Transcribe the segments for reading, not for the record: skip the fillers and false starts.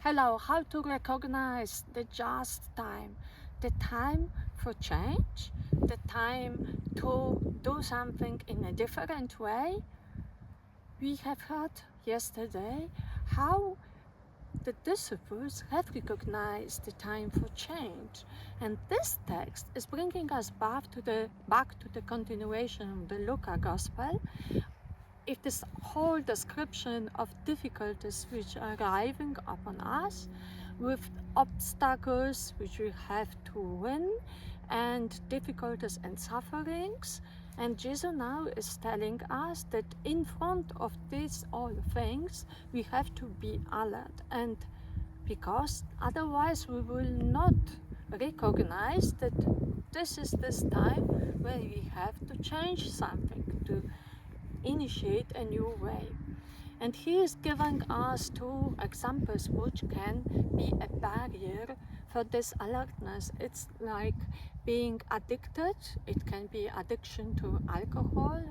Hello, how to recognize the just time, the time for change, the time to do something in a different way. We have heard yesterday how the disciples have recognized the time for change, and this text is bringing us back to the continuation of the Luca Gospel. If this whole description of difficulties which are arriving upon us, with obstacles which we have to win, and difficulties and sufferings, and Jesus now is telling us that in front of these all things we have to be alert, and because otherwise we will not recognize that this is this time where we have to change something, to initiate a new way. And he is giving us two examples which can be a barrier for this alertness. It's like being addicted. It can be addiction to alcohol,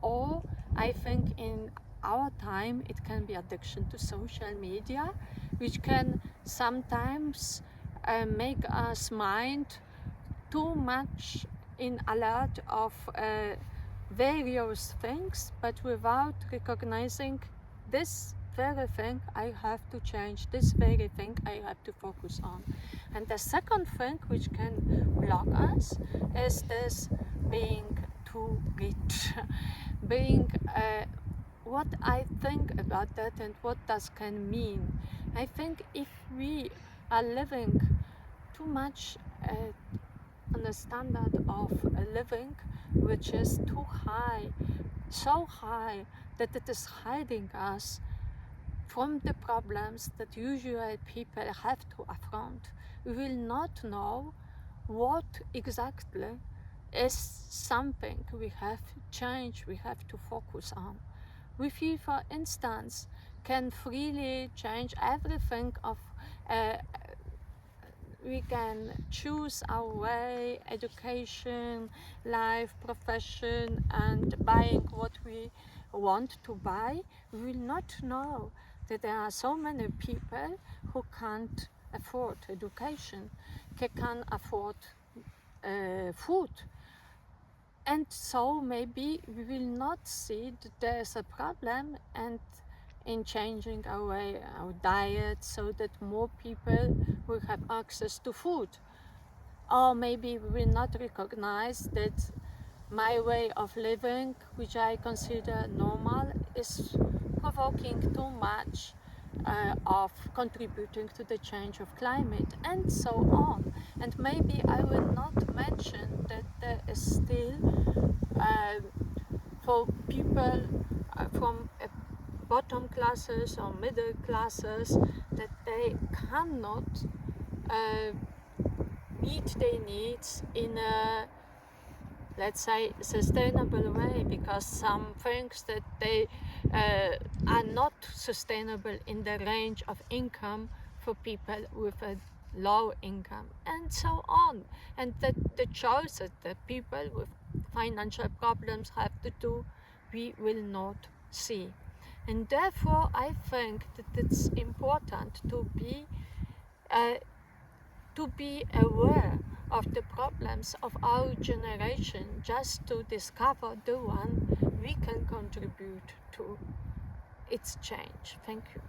or I think in our time it can be addiction to social media, which can sometimes make us mind too much in alert of various things, but without recognizing this very thing I have to change, this very thing I have to focus on. And the second thing which can block us is this being too rich. Being what I think about that and what that can mean. I think if we are living too much on the standard of a living which is too high, so high that it is hiding us from the problems that usual people have to affront, we will not know what exactly is something we have to change, we have to focus on. We, for instance, can freely change everything of we can choose our way, education, life, profession, and buying what we want to buy. We will not know that there are so many people who can't afford education, can't afford food. And so maybe we will not see that there's a problem and in changing our way, our diet, so that more people will have access to food. Or maybe we will not recognize that my way of living, which I consider normal, is provoking too much of contributing to the change of climate, and so on. And maybe I will not mention that there is still for people from bottom classes or middle classes, that they cannot meet their needs in a, let's say, sustainable way, because some things that they are not sustainable in the range of income for people with a low income, and so on. And that the choices that people with financial problems have to do, we will not see. And therefore I think that it's important to be aware of the problems of our generation, just to discover the one we can contribute to its change. Thank you.